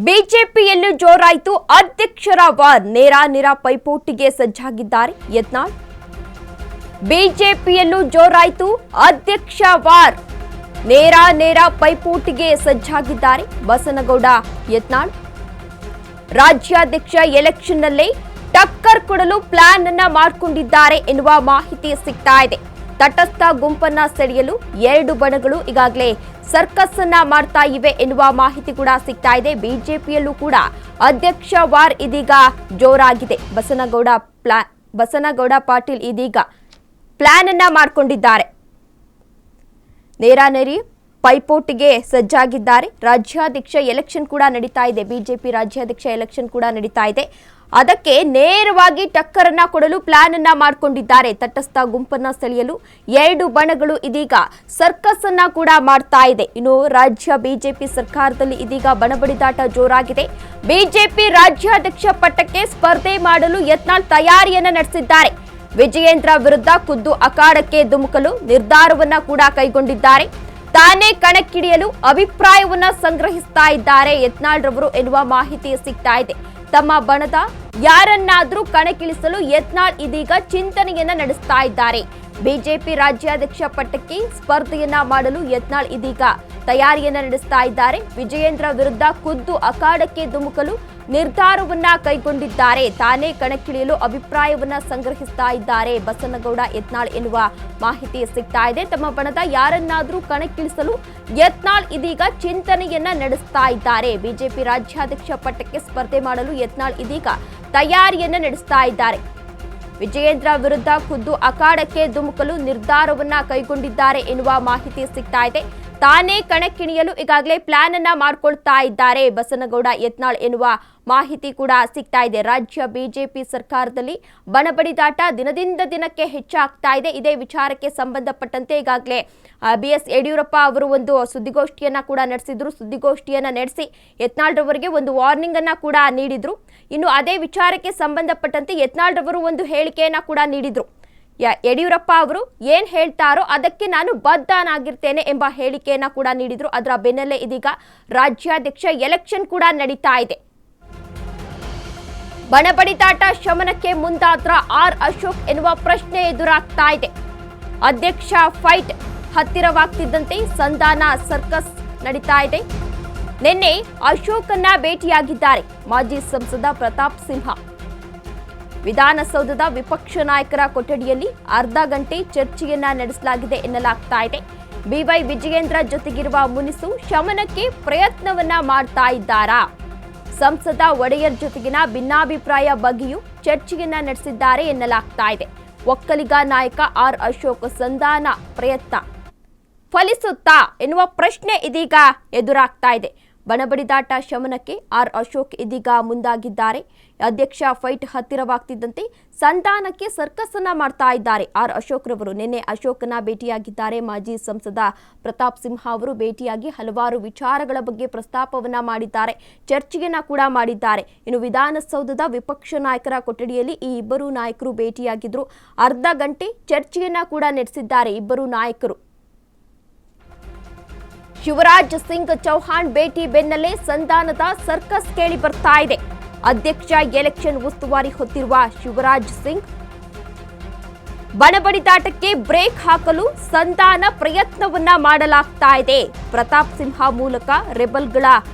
ಬಿಜೆಪಿಯಲ್ಲೂ ಜೋರಾಯಿತು ಅಧ್ಯಕ್ಷರ ವಾರ್. ನೇರ ಪೈಪೋಟಿಗೆ ಸಜ್ಜಾಗಿದ್ದಾರೆ ಯತ್ನಾಳ್. ಬಿಜೆಪಿಯಲ್ಲೂ ಜೋರಾಯಿತು ಅಧ್ಯಕ್ಷ ವಾರ್. ನೇರ ಪೈಪೋಟಿಗೆ ಸಜ್ಜಾಗಿದ್ದಾರೆ ಬಸನಗೌಡ ಯತ್ನಾಳ್. ರಾಜ್ಯಾಧ್ಯಕ್ಷ ಎಲೆಕ್ಷನ್ನಲ್ಲೇ ಟಕ್ಕರ್ ಕೊಡಲು ಪ್ಲಾನ್ ಅನ್ನ ಮಾಡಿಕೊಂಡಿದ್ದಾರೆ ಎನ್ನುವ ಮಾಹಿತಿ ಸಿಗ್ತಾ ಇದೆ. ತಟಸ್ಥ ಗುಂಪನ್ನ ಸೆಳೆಯಲು ಎರಡು ಬಣಗಳು ಈಗಾಗಲೇ ಸರ್ಕಸ್ ಅನ್ನ ಮಾಡ್ತಾ ಇವೆ ಎನ್ನುವ ಮಾಹಿತಿ ಕೂಡ ಸಿಗ್ತಾ ಇದೆ. ಬಿಜೆಪಿಯಲ್ಲೂ ಕೂಡ ಅಧ್ಯಕ್ಷ ವಾರ್ ಇದೀಗ ಜೋರಾಗಿದೆ. ಬಸನಗೌಡ ಪಾಟೀಲ್ ಇದೀಗ ಪ್ಲಾನ್ ಅನ್ನ ಮಾಡಿಕೊಂಡಿದ್ದಾರೆ. ನೇರ ಪೈಪೋಟಿಗೆ ಸಜ್ಜಾಗಿದ್ದಾರೆ. ರಾಜ್ಯಾಧ್ಯಕ್ಷ ಎಲೆಕ್ಷನ್ ಕೂಡ ನಡೀತಾ ಇದೆ. ಬಿಜೆಪಿ ರಾಜ್ಯಾಧ್ಯಕ್ಷ ಎಲೆಕ್ಷನ್ ಕೂಡ ನಡೀತಾ ಇದೆ. ಅದಕ್ಕೆ ನೇರವಾಗಿ ಟಕ್ಕರ್ ಅನ್ನ ಕೊಡಲು ಪ್ಲಾನ್ ಅನ್ನ ಮಾಡಿಕೊಂಡಿದ್ದಾರೆ. ತಟಸ್ಥ ಗುಂಪನ್ನ ಸೆಳೆಯಲು ಎರಡು ಬಣಗಳು ಇದೀಗ ಸರ್ಕಸ್ ಅನ್ನ ಕೂಡ ಮಾಡ್ತಾ ಇದೆ. ಇನ್ನು ರಾಜ್ಯ ಬಿಜೆಪಿ ಸರ್ಕಾರದಲ್ಲಿ ಇದೀಗ ಬಣಬಡಿದಾಟ ಜೋರಾಗಿದೆ. ಬಿಜೆಪಿ ರಾಜ್ಯಾಧ್ಯಕ್ಷ ಪಟ್ಟಕ್ಕೆ ಸ್ಪರ್ಧೆ ಮಾಡಲು ಯತ್ನಾಳ್ ತಯಾರಿಯನ್ನ ನಡೆಸಿದ್ದಾರೆ. ವಿಜಯೇಂದ್ರ ವಿರುದ್ಧ ಖುದ್ದು ಅಖಾಡಕ್ಕೆ ಧುಮುಕಲು ನಿರ್ಧಾರವನ್ನ ಕೂಡ ಕೈಗೊಂಡಿದ್ದಾರೆ. ತಾನೇ ಕಣಕ್ಕಿಳಿಯಲು ಅಭಿಪ್ರಾಯವನ್ನ ಸಂಗ್ರಹಿಸ್ತಾ ಇದ್ದಾರೆ ಯತ್ನಾಳ್ ರವರು ಎನ್ನುವ ಮಾಹಿತಿ ಸಿಗ್ತಾ ಇದೆ. ತಮ್ಮ ಬಣದ ಯಾರನ್ನಾದ್ರೂ ಕಣಕ್ಕಿಳಿಸಲು ಯತ್ನಾಳ್ ಇದೀಗ ಚಿಂತನೆಯನ್ನ ನಡೆಸ್ತಾ ಇದ್ದಾರೆ. ಬಿಜೆಪಿ ರಾಜ್ಯಾಧ್ಯಕ್ಷ ಪಟ್ಟಕ್ಕೆ ಸ್ಪರ್ಧೆಯನ್ನ ಮಾಡಲು ಯತ್ನಾಳ್ ಇದೀಗ ತಯಾರಿಯನ್ನ ನಡೆಸ್ತಾ ಇದ್ದಾರೆ. ವಿಜಯೇಂದ್ರ ವಿರುದ್ಧ ಖುದ್ದು ಅಖಾಡಕ್ಕೆ ಧುಮುಕಲು ನಿರ್ಧಾರವನ್ನ ಕೈಗೊಂಡಿದ್ದಾರೆ. ತಾನೇ ಕಣಕ್ಕಿಳಿಯಲು ಅಭಿಪ್ರಾಯವನ್ನ ಸಂಗ್ರಹಿಸ್ತಾ ಇದ್ದಾರೆ ಬಸನಗೌಡ ಯತ್ನಾಳ್ ಎನ್ನುವ ಮಾಹಿತಿ ಸಿಗ್ತಾ ಇದೆ. ತಮ್ಮ ಬಣದ ಯಾರನ್ನಾದ್ರೂ ಕಣಕ್ಕಿಳಿಸಲು ಯತ್ನಾಳ್ ಇದೀಗ ಚಿಂತನೆಯನ್ನ ನಡೆಸ್ತಾ ಇದ್ದಾರೆ. ಬಿಜೆಪಿ ರಾಜ್ಯಾಧ್ಯಕ್ಷ ಪಟ್ಟಕ್ಕೆ ಸ್ಪರ್ಧೆ ಮಾಡಲು ಯತ್ನಾಳ್ ಇದೀಗ ತಯಾರಿಯನ್ನ ನಡೆಸ್ತಾ ಇದ್ದಾರೆ. ವಿಜಯೇಂದ್ರ ವಿರುದ್ಧ ಖುದ್ದು ಅಖಾಡಕ್ಕೆ ಧುಮುಕಲು ನಿರ್ಧಾರವನ್ನ ಕೈಗೊಂಡಿದ್ದಾರೆ ಎನ್ನುವ ಮಾಹಿತಿ ಸಿಗ್ತಾ ಇದೆ. ತಾನೇ ಕಣಕ್ಕಿಳಿಯಲು ಈಗಾಗಲೇ ಪ್ಲಾನ್ ಅನ್ನ ಮಾಡ್ಕೊಳ್ತಾ ಇದ್ದಾರೆ ಬಸನಗೌಡ ಯತ್ನಾಳ್ ಎನ್ನುವ ಮಾಹಿತಿ ಕೂಡ ಸಿಗ್ತಾ ಇದೆ. ರಾಜ್ಯ ಬಿಜೆಪಿ ಸರ್ಕಾರದಲ್ಲಿ ಬಣಬಡಿದಾಟ ದಿನದಿಂದ ದಿನಕ್ಕೆ ಹೆಚ್ಚಾಗ್ತಾ ಇದೆ. ಇದೇ ವಿಚಾರಕ್ಕೆ ಸಂಬಂಧಪಟ್ಟಂತೆ ಈಗಾಗಲೇ ಬಿಎಸ್ ಯಡಿಯೂರಪ್ಪ ಅವರು ಒಂದು ಸುದ್ದಿಗೋಷ್ಠಿಯನ್ನ ಕೂಡ ನಡೆಸಿದ್ರು. ಸುದ್ದಿಗೋಷ್ಠಿಯನ್ನ ನಡೆಸಿ ಯತ್ನಾಳ್ ರವರಿಗೆ ಒಂದು ವಾರ್ನಿಂಗ್ ಅನ್ನ ಕೂಡ ನೀಡಿದ್ರು. ಇನ್ನು ಅದೇ ವಿಚಾರಕ್ಕೆ ಸಂಬಂಧಪಟ್ಟಂತೆ ಯತ್ನಾಳ್ ರವರು ಒಂದು ಹೇಳಿಕೆಯನ್ನ ಕೂಡ ನೀಡಿದ್ರು. ಯಡಿಯೂರಪ್ಪ ಅವರು ಏನ್ ಹೇಳ್ತಾರೋ ಅದಕ್ಕೆ ನಾನು ಬದ್ಧನಾಗಿರ್ತೇನೆ ಎಂಬ ಹೇಳಿಕೆಯನ್ನ ಕೂಡ ನೀಡಿದ್ರು. ಅದರ ಬೆನ್ನಲ್ಲೇ ಇದೀಗ ರಾಜ್ಯಾಧ್ಯಕ್ಷ ಎಲೆಕ್ಷನ್ ಕೂಡ ನಡೀತಾ ಇದೆ. ಬಣಬಡಿದಾಟ ಶಮನಕ್ಕೆ ಮುಂದಾದ್ರ ಆರ್ ಅಶೋಕ್ ಎನ್ನುವ ಪ್ರಶ್ನೆ ಎದುರಾಗ್ತಾ ಇದೆ. ಅಧ್ಯಕ್ಷ ಫೈಟ್ ಹತ್ತಿರವಾಗ್ತಿದ್ದಂತೆ ಸಂಧಾನ ಸರ್ಕಸ್ ನಡೀತಾ ಇದೆ. ನಿನ್ನೆ ಅಶೋಕನ್ನ ಭೇಟಿಯಾಗಿದ್ದಾರೆ ಮಾಜಿ ಸಂಸದ ಪ್ರತಾಪ್ ಸಿಂಹ. ವಿಧಾನಸೌಧದ ವಿಪಕ್ಷ ನಾಯಕರ ಕೊಠಡಿಯಲ್ಲಿ ಅರ್ಧ ಗಂಟೆ ಚರ್ಚೆಯನ್ನ ನಡೆಸಲಾಗಿದೆ ಎನ್ನಲಾಗ್ತಾ ಇದೆ. ಬಿವೈ ವಿಜಯೇಂದ್ರ ಜೊತೆಗಿರುವ ಮುನಿಸು ಶಮನಕ್ಕೆ ಪ್ರಯತ್ನವನ್ನ ಮಾಡ್ತಾ ಇದ್ದಾರಾ? ಸಂಸದ ಒಡೆಯರ್ ಜೊತೆಗಿನ ಭಿನ್ನಾಭಿಪ್ರಾಯ ಬಗ್ಗೆಯೂ ಚರ್ಚೆಯನ್ನ ನಡೆಸಿದ್ದಾರೆ ಎನ್ನಲಾಗ್ತಾ ಇದೆ. ಒಕ್ಕಲಿಗ ನಾಯಕ ಆರ್ ಅಶೋಕ್ ಸಂಧಾನ ಪ್ರಯತ್ನ ಫಲಿಸುತ್ತಾ ಎನ್ನುವ ಪ್ರಶ್ನೆ ಇದೀಗ ಎದುರಾಗ್ತಾ ಇದೆ. ಬಣಬಡಿದಾಟ ಶಮನಕ್ಕೆ ಆರ್ ಅಶೋಕ್ ಇದೀಗ ಮುಂದಾಗಿದ್ದಾರೆ. ಅಧ್ಯಕ್ಷ ಫೈಟ್ ಹತ್ತಿರವಾಗ್ತಿದ್ದಂತೆ ಸಂಧಾನಕ್ಕೆ ಸರ್ಕಸ್ ಅನ್ನ ಮಾಡ್ತಾ ಇದ್ದಾರೆ ಆರ್ ಅಶೋಕ್ ರವರು. ನಿನ್ನೆ ಅಶೋಕನ ಭೇಟಿಯಾಗಿದ್ದಾರೆ. ಮಾಜಿ ಸಂಸದ ಪ್ರತಾಪ್ ಸಿಂಹ ಅವರು ಭೇಟಿಯಾಗಿ ಹಲವಾರು ವಿಚಾರಗಳ ಬಗ್ಗೆ ಪ್ರಸ್ತಾಪವನ್ನ ಮಾಡಿದ್ದಾರೆ. ಚರ್ಚೆಯನ್ನ ಕೂಡ ಮಾಡಿದ್ದಾರೆ. ಇನ್ನು ವಿಧಾನಸೌಧದ ವಿಪಕ್ಷ ನಾಯಕರ ಕೊಠಡಿಯಲ್ಲಿ ಈ ಇಬ್ಬರು ನಾಯಕರು ಭೇಟಿಯಾಗಿದ್ರು. ಅರ್ಧ ಗಂಟೆ ಚರ್ಚೆಯನ್ನ ಕೂಡ ನಡೆಸಿದ್ದಾರೆ ಇಬ್ಬರು ನಾಯಕರು. ಶಿವರಾಜ್ ಸಿಂಗ್ ಚೌಹಾಣ್ ಭೇಟಿ ಬೆನ್ನಲ್ಲೇ ಸಂಧಾನದ ಸರ್ಕಸ್ ಕೇಳಿ ಬರ್ತಾ ಇದೆ. ಅಧ್ಯಕ್ಷ ಎಲೆಕ್ಷನ್ ಉಸ್ತುವಾರಿ ಹೊತ್ತಿರುವ ಶಿವರಾಜ್ ಸಿಂಗ್ ಬಣಬಡಿದಾಟಕ್ಕೆ ಬ್ರೇಕ್ ಹಾಕಲು ಸಂಧಾನ ಪ್ರಯತ್ನವನ್ನ ಮಾಡಲಾಗ್ತಾ ಇದೆ. ಪ್ರತಾಪ್ ಸಿಂಹ ಮೂಲಕ ರೆಬಲ್ಗಳ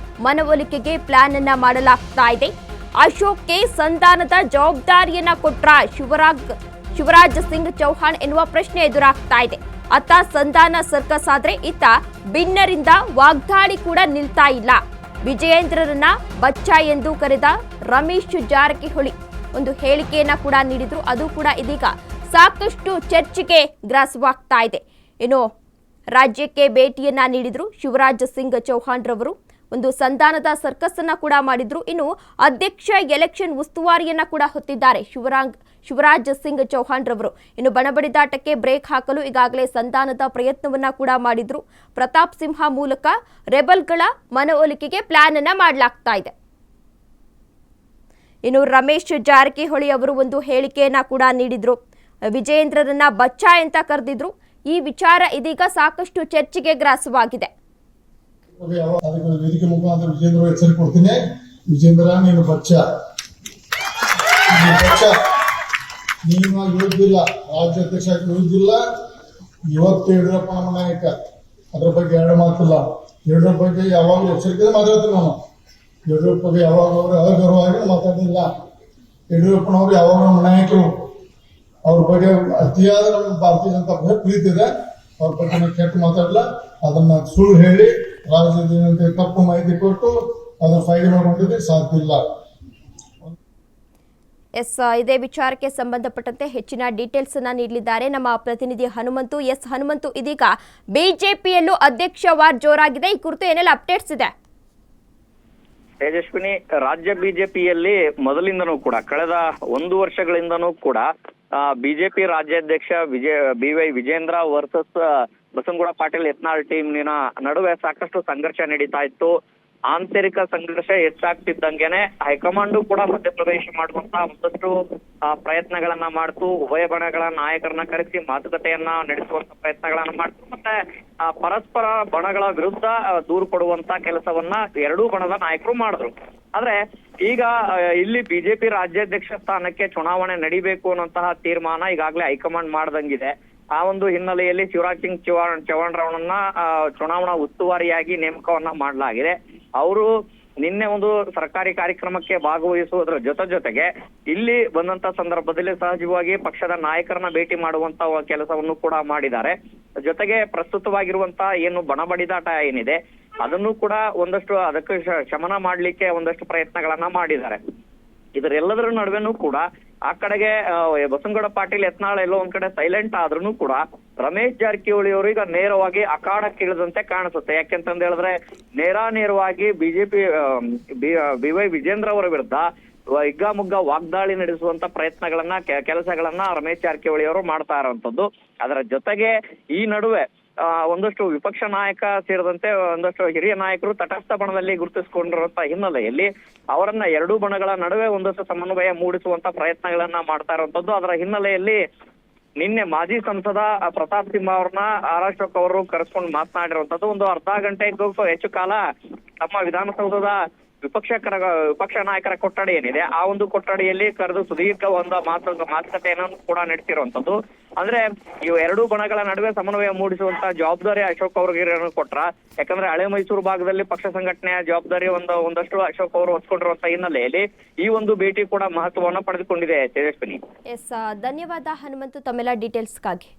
ಮನವೊಲಿಕೆಗೆ ಪ್ಲಾನ್ ಅನ್ನ ಮಾಡಲಾಗ್ತಾ ಇದೆ. ಅಶೋಕ್ಗೆ ಸಂಧಾನದ ಜವಾಬ್ದಾರಿಯನ್ನ ಕೊಟ್ರ ಶಿವರಾಜ್ ಸಿಂಗ್ ಚೌಹಾಣ್ ಎನ್ನುವ ಪ್ರಶ್ನೆ ಎದುರಾಗ್ತಾ ಇದೆ. ಅತ್ತ ಸಂಧಾನ ಸರ್ಕಸ್ ಆದ್ರೆ ಇತ್ತ ಭಿನ್ನರಿಂದ ವಾಗ್ದಾಳಿ ಕೂಡ ನಿಲ್ತಾ ಇಲ್ಲ. ವಿಜಯೇಂದ್ರರನ್ನ ಬಚ್ಚ ಎಂದು ಕರೆದ ರಮೇಶ್ ಜಾರಕಿಹೊಳಿ ಒಂದು ಹೇಳಿಕೆಯನ್ನ ಕೂಡ ನೀಡಿದ್ರು. ಅದು ಕೂಡ ಇದೀಗ ಸಾಕಷ್ಟು ಚರ್ಚೆಗೆ ಗ್ರಾಸವಾಗ್ತಾ ಇದೆ. ಇನ್ನು ರಾಜ್ಯಕ್ಕೆ ಭೇಟಿಯನ್ನ ನೀಡಿದ್ರು ಶಿವರಾಜ್ ಸಿಂಗ್ ಚೌಹಾಣ್ ರವರು. ಒಂದು ಸಂಧಾನದ ಸರ್ಕಸ್ ಅನ್ನ ಕೂಡ ಮಾಡಿದ್ರು. ಇನ್ನು ಅಧ್ಯಕ್ಷ ಎಲೆಕ್ಷನ್ ಉಸ್ತುವಾರಿಯನ್ನ ಕೂಡ ಹೊತ್ತಿದ್ದಾರೆ ಶಿವರಾಜ್ ಸಿಂಗ್ ಚೌಹಾಣ್ ರವರು. ಇನ್ನು ಬಣಬಡಿದಾಟಕ್ಕೆ ಬ್ರೇಕ್ ಹಾಕಲು ಈಗಾಗಲೇ ಸಂಧಾನದ ಪ್ರಯತ್ನವನ್ನ ಕೂಡ ಮಾಡಿದ್ರು. ಪ್ರತಾಪ್ ಸಿಂಹ ಮೂಲಕ ರೆಬಲ್ಗಳ ಮನವೊಲಿಕೆಗೆ ಪ್ಲಾನ್ ಅನ್ನ ಮಾಡಲಾಗ್ತಾ ಇದೆ. ಇನ್ನು ರಮೇಶ್ ಜಾರಕಿಹೊಳಿ ಅವರು ಒಂದು ಹೇಳಿಕೆಯನ್ನ ಕೂಡ ನೀಡಿದ್ರು. ವಿಜಯೇಂದ್ರರನ್ನ ಬಚ್ಚ ಅಂತ ಕರೆದಿದ್ರು. ಈ ವಿಚಾರ ಇದೀಗ ಸಾಕಷ್ಟು ಚರ್ಚೆಗೆ ಗ್ರಾಸವಾಗಿದೆ. ಅದಕ್ಕೆ ವೇದಿಕೆ ಮುಖಾಂತರ ವಿಜೇಂದ್ರ ಎಚ್ಚರಿಕೆ ಕೊಡ್ತೀನಿ. ವಿಜೇಂದ್ರ, ನೀನು ಬಚ್ಚ, ನೀನು ವಿರುದ್ಧಿಲ್ಲ, ರಾಜ್ಯಾಧ್ಯಕ್ಷ ವಿರುದ್ಧಿಲ್ಲ. ಇವತ್ತು ಯಡಿಯೂರಪ್ಪನ ನಾಯಕ, ಅದ್ರ ಬಗ್ಗೆ ಎರಡು ಮಾತಿಲ್ಲ. ಯಡಿಯೂರಪ್ಪ ಬಗ್ಗೆ ಯಾವಾಗಲೂ ಎಚ್ಚರಿಕೆ ಮಾತಾಡ್ತೀನಿ ನಾನು. ಯಡಿಯೂರಪ್ಪ ಬಗ್ಗೆ ಯಾವಾಗ ಅವರು ಅಗೌರವವಾಗಿ ಮಾತಾಡಿಲ್ಲ. ಯಡಿಯೂರಪ್ಪನವರು ಯಾವಾಗ ನಮ್ಮ ನಾಯಕರು, ಅವ್ರ ಬಗ್ಗೆ ಅತಿಯಾದ ನಮ್ಮ ಭಾರತೀಯ ಜನತಾ ಪಕ್ಷ ಪ್ರೀತಿ ಇದೆ. ಅವ್ರ ಬಗ್ಗೆ ಕೆಟ್ಟ ಮಾತಾಡಲ್ಲ. ಅದನ್ನ ಸುಳ್ಳು ಹೇಳಿ ರಾಜ್ಯದ ತಪ್ಪು ಮಾಹಿತಿ ಕೊಟ್ಟು ಅದನ್ನ ಫೈಲ್ ಮಾಡಿಕೊಂಡಿದ್ರೆ ಸಾಧ್ಯ ಇಲ್ಲ. ಇದೇ ವಿಚಾರಕ್ಕೆ ಸಂಬಂಧಪಟ್ಟಂತೆ ಹೆಚ್ಚಿನ ಡೀಟೇಲ್ಸ್ ಅನ್ನ ನೀಡಲಿದ್ದಾರೆ ನಮ್ಮ ಪ್ರತಿನಿಧಿ ಹನುಮಂತು. ಹನುಮಂತು, ಇದೀಗ ಬಿಜೆಪಿಯಲ್ಲೂ ಅಧ್ಯಕ್ಷ ವಾರ್ ಜೋರಾಗಿದೆ. ಈ ಕುರಿತು ಏನೆಲ್ಲ ಅಪ್ಡೇಟ್ಸ್ ಇದೆ? ತೇಜಸ್ವಿನಿ, ರಾಜ್ಯ ಬಿಜೆಪಿಯಲ್ಲಿ ಮೊದಲಿಂದನೂ ಕೂಡ ಕಳೆದ 1 ವರ್ಷಗಳಿಂದನೂ ಕೂಡ ಬಿಜೆಪಿ ರಾಜ್ಯಾಧ್ಯಕ್ಷ BY ವಿಜೇಂದ್ರ ವರ್ಸಸ್ ಬಸನಗೌಡ ಪಾಟೀಲ್ ಯತ್ನಾಳ್ ಟೀಮ್ನ ನಡುವೆ ಸಾಕಷ್ಟು ಸಂಘರ್ಷ ನಡೀತಾ ಇತ್ತು. ಆಂತರಿಕ ಸಂಘರ್ಷ ಹೆಚ್ಚಾಗ್ತಿದ್ದಂಗೆನೆ ಹೈಕಮಾಂಡ್ ಕೂಡ ಮಧ್ಯಪ್ರವೇಶ ಮಾಡುವಂತ ಒಂದಷ್ಟು ಪ್ರಯತ್ನಗಳನ್ನ ಮಾಡ್ತು. ಉಭಯ ಬಣಗಳ ನಾಯಕರನ್ನ ಕರೆಸಿ ಮಾತುಕತೆಯನ್ನ ನಡೆಸುವಂತ ಪ್ರಯತ್ನಗಳನ್ನ ಮಾಡ್ತು. ಮತ್ತೆ ಪರಸ್ಪರ ಬಣಗಳ ವಿರುದ್ಧ ದೂರು ಕೊಡುವಂತ ಕೆಲಸವನ್ನ ಎರಡೂ ಬಣದ ನಾಯಕರು ಮಾಡಿದ್ರು. ಆದ್ರೆ ಈಗ ಇಲ್ಲಿ ಬಿಜೆಪಿ ರಾಜ್ಯಾಧ್ಯಕ್ಷ ಸ್ಥಾನಕ್ಕೆ ಚುನಾವಣೆ ನಡಿಬೇಕು ಅನ್ನೋಂತಹ ತೀರ್ಮಾನ ಈಗಾಗಲೇ ಹೈಕಮಾಂಡ್ ಮಾಡ್ದಂಗಿದೆ. ಆ ಒಂದು ಹಿನ್ನೆಲೆಯಲ್ಲಿ ಶಿವರಾಜ್ ಸಿಂಗ್ ಚೌಹಾಣ್ ರವರನ್ನ ಚುನಾವಣಾ ಉಸ್ತುವಾರಿಯಾಗಿ ನೇಮಕವನ್ನ ಮಾಡಲಾಗಿದೆ. ಅವರು ನಿನ್ನೆ ಒಂದು ಸರ್ಕಾರಿ ಕಾರ್ಯಕ್ರಮಕ್ಕೆ ಭಾಗವಹಿಸುವುದರ ಜೊತೆಗೆ ಇಲ್ಲಿ ಬಂದಂತ ಸಂದರ್ಭದಲ್ಲಿ ಸಹಜವಾಗಿ ಪಕ್ಷದ ನಾಯಕರನ್ನ ಭೇಟಿ ಮಾಡುವಂತ ಕೆಲಸವನ್ನು ಕೂಡ ಮಾಡಿದ್ದಾರೆ. ಜೊತೆಗೆ ಪ್ರಸ್ತುತವಾಗಿರುವಂತ ಏನು ಬಣಬಡಿದಾಟ ಏನಿದೆ ಅದನ್ನು ಕೂಡ ಒಂದಷ್ಟು ಅದಕ್ಕೆ ಶಮನ ಮಾಡ್ಲಿಕ್ಕೆ ಒಂದಷ್ಟು ಪ್ರಯತ್ನಗಳನ್ನ ಮಾಡಿದ್ದಾರೆ. ಇದರೆಲ್ಲದರ ನಡುವೆನೂ ಕೂಡ ಆ ಕಡೆಗೆ ಬಸನಗೌಡ ಪಾಟೀಲ್ ಯತ್ನಾಳ್ ಎಲ್ಲೋ ಒಂದ್ ಕಡೆ ಸೈಲೆಂಟ್ ಆದ್ರೂ ಕೂಡ ರಮೇಶ್ ಜಾರಕಿಹೊಳಿ ಅವರು ಈಗ ನೇರವಾಗಿ ಅಖಾಡಕ್ಕಿಳಿದಂತೆ ಕಾಣಿಸುತ್ತೆ. ಯಾಕೆಂತಂದ ಹೇಳಿದ್ರೆ ನೇರವಾಗಿ ಬಿಜೆಪಿ BY ವಿಜೇಂದ್ರ ಅವರ ವಿರುದ್ಧ ಹಿಗ್ಗಾಮುಗ್ಗಾ ವಾಗ್ದಾಳಿ ನಡೆಸುವಂತ ಪ್ರಯತ್ನಗಳನ್ನ ಕೆಲಸಗಳನ್ನ ರಮೇಶ್ ಜಾರಕಿಹೊಳಿ ಅವರು ಮಾಡ್ತಾ ಇರುವಂತದ್ದು. ಅದರ ಜೊತೆಗೆ ಈ ನಡುವೆ ಒಂದಷ್ಟು ವಿಪಕ್ಷ ನಾಯಕ ಸೇರಿದಂತೆ ಒಂದಷ್ಟು ಹಿರಿಯ ನಾಯಕರು ತಟಸ್ಥ ಬಣದಲ್ಲಿ ಗುರುತಿಸಿಕೊಂಡಿರುವಂತ ಹಿನ್ನೆಲೆಯಲ್ಲಿ ಅವರನ್ನ ಎರಡೂ ಬಣಗಳ ನಡುವೆ ಒಂದಷ್ಟು ಸಮನ್ವಯ ಮೂಡಿಸುವಂತ ಪ್ರಯತ್ನಗಳನ್ನ ಮಾಡ್ತಾ ಇರುವಂತದ್ದು. ಅದರ ಹಿನ್ನೆಲೆಯಲ್ಲಿ ನಿನ್ನೆ ಮಾಜಿ ಸಂಸದ ಪ್ರತಾಪ್ ಸಿಂಹ ಅವ್ರನ್ನ ಅಶೋಕ್ ಅವರು ಕರೆಸ್ಕೊಂಡು ಮಾತನಾಡಿರುವಂತದ್ದು. ಒಂದು ಅರ್ಧ ಗಂಟೆಗೂ ಹೆಚ್ಚು ಕಾಲ ತಮ್ಮ ವಿಧಾನಸೌಧದ ವಿಪಕ್ಷ ನಾಯಕರ ಕೊಠಡಿ ಏನಿದೆ ಆ ಒಂದು ಕೊಠಡಿಯಲ್ಲಿ ಕರೆದು ಸುದೀರ್ಘ ಒಂದು ಮಾತುಕತೆಯನ್ನು ಕೂಡ ನಡೆಸಿರುವಂತದ್ದು. ಅಂದ್ರೆ ಇವು ಎರಡೂ ಬಣಗಳ ನಡುವೆ ಸಮನ್ವಯ ಮೂಡಿಸುವಂತ ಜವಾಬ್ದಾರಿ ಅಶೋಕ್ ಅವ್ರಿಗೆ ಕೊಟ್ರ. ಯಾಕಂದ್ರೆ ಹಳೆ ಮೈಸೂರು ಭಾಗದಲ್ಲಿ ಪಕ್ಷ ಸಂಘಟನೆಯ ಜವಾಬ್ದಾರಿ ಒಂದಷ್ಟು ಅಶೋಕ್ ಅವರು ಹೊತ್ಕೊಂಡಿರುವಂತ ಹಿನ್ನೆಲೆಯಲ್ಲಿ ಈ ಒಂದು ಭೇಟಿ ಕೂಡ ಮಹತ್ವವನ್ನು ಪಡೆದುಕೊಂಡಿದೆ. ತೇಜಸ್ವಿನಿ, ಧನ್ಯವಾದ ಹನುಮಂತು ತಮ್ಮೆಲ್ಲ ಡೀಟೇಲ್ಸ್ಗಾಗಿ.